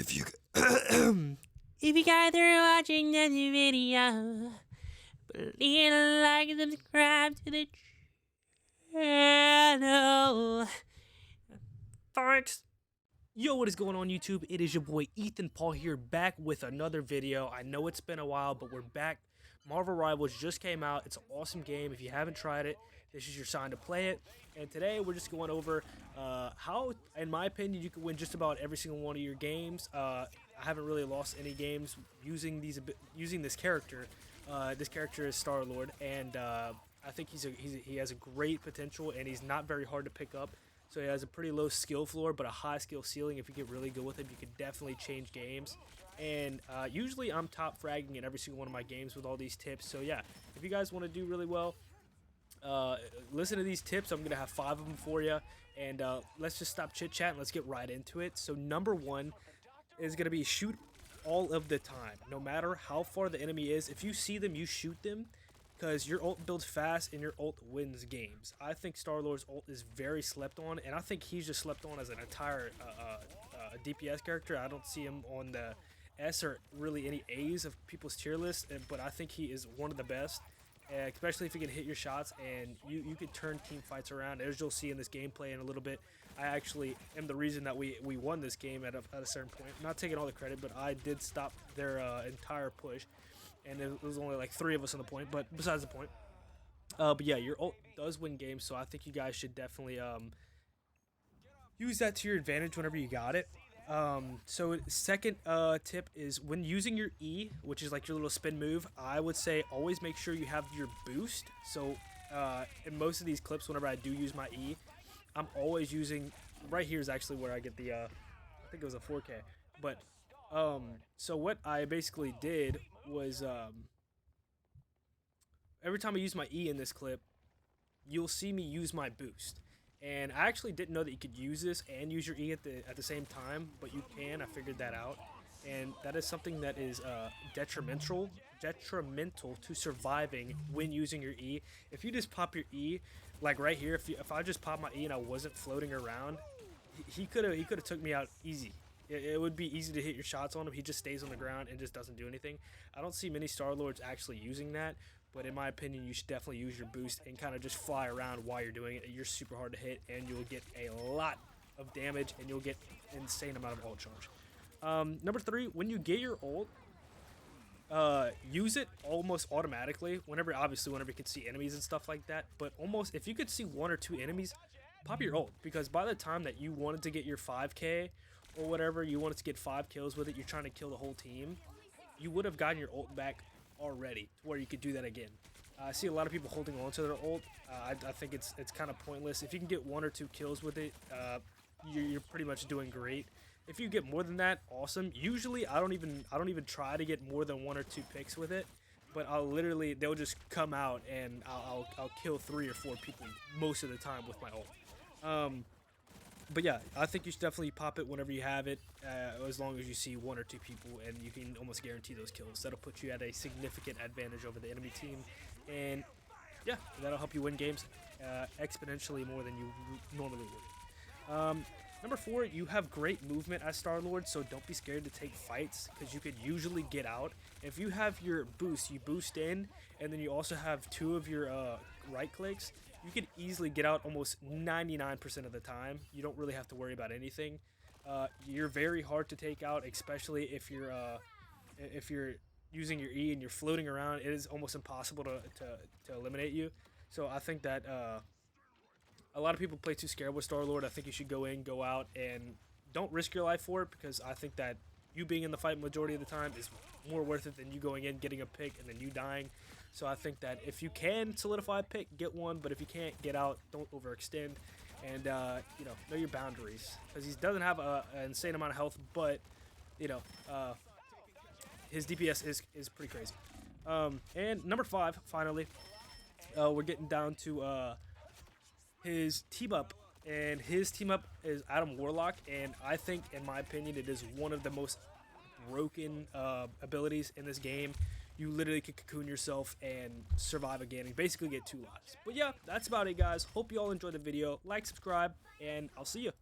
If you If you guys are watching this video, please like and subscribe to the channel. Thanks. Yo, what is going on YouTube? It is your boy Ethan Paul here, back with another video. I know it's been a while, but we're back. Marvel Rivals just came out. It's an awesome game. If you haven't tried it, this is your sign to play it. And today we're just going over how, in my opinion, you can win just about every single one of your games. I haven't really lost any games using this character. This character is Starlord, and I think he has a great potential, and he's not very hard to pick up. So he has a pretty low skill floor, but a high skill ceiling. If you get really good with him, you can definitely change games. And usually I'm top fragging in every single one of my games with all these tips. So yeah, if you guys want to do really well, listen to these tips. I'm going to have 5 of them for you. And let's just stop chit-chatting. Let's get right into it. So number 1 is going to be shoot all of the time. No matter how far the enemy is, if you see them, you shoot them. Because your ult builds fast and your ult wins games. I think Starlord's ult is very slept on, and I think he's just slept on as an entire DPS character. I don't see him on the S or really any A's of people's tier list, but I think he is one of the best, especially if you can hit your shots and you can turn team fights around. As you'll see in this gameplay in a little bit, I actually am the reason that we won this game at a certain point. I'm not taking all the credit, but I did stop their entire push. And it was only like 3 of us on the point, but besides the point. But yeah, your ult does win games, so I think you guys should definitely use that to your advantage whenever you got it. So second tip is when using your E, which is like your little spin move, I would say always make sure you have your boost. So in most of these clips, whenever I do use my E, I'm always using, right here is actually where I get the, I think it was a 4K, but so what I basically did was every time I use my E in this clip, you'll see me use my boost. And I actually didn't know that you could use this and use your E at the same time, but you can. I figured that out, and that is something that is detrimental to surviving when using your E. If you just pop your E, like right here, if I just pop my E and I wasn't floating around, he could have took me out easy. It would be easy to hit your shots on him. He just stays on the ground and just doesn't do anything. I don't see many Starlords actually using that, but in my opinion, you should definitely use your boost and kind of just fly around while you're doing it. You're super hard to hit, and you'll get a lot of damage, and you'll get insane amount of ult charge. Number 3, when you get your ult, use it almost automatically. Whenever you can see enemies and stuff like that, but almost if you could see 1 or 2 enemies, pop your ult, because by the time that you wanted to get your 5k or whatever, you wanted to get 5 kills with it, you're trying to kill the whole team, you would have gotten your ult back already to where you could do that again. I see a lot of people holding on to their ult. I think it's kind of pointless. If you can get 1 or 2 kills with it, you're pretty much doing great. If you get more than that, awesome. Usually I don't even try to get more than 1 or 2 picks with it, but they'll just come out and I'll kill 3 or 4 people most of the time with my ult. But yeah, I think you should definitely pop it whenever you have it, as long as you see 1 or 2 people, and you can almost guarantee those kills. That'll put you at a significant advantage over the enemy team, and yeah, that'll help you win games exponentially more than you normally would. Number 4, you have great movement as Starlord, so don't be scared to take fights, because you could usually get out. If you have your boost, you boost in, and then you also have 2 of your right clicks, you can easily get out almost 99% of the time. You don't really have to worry about anything. You're very hard to take out, especially if you're using your E and you're floating around. It is almost impossible to eliminate you. So I think that a lot of people play too scared with Starlord. I think you should go in, go out, and don't risk your life for it, because I think that you being in the fight majority of the time is more worth it than you going in, getting a pick, and then you dying. So I think that if you can solidify a pick, get one, but if you can't, get out, don't overextend, and know your boundaries, because he doesn't have an insane amount of health, but his DPS is pretty crazy. And number 5, finally, we're getting down to his team up, and his team up is Adam Warlock, and I think, in my opinion, it is one of the most broken abilities in this game. You literally can cocoon yourself and survive again and basically get 2 lives. But yeah, that's about it, guys. Hope you all enjoyed the video. Like, subscribe, and I'll see you.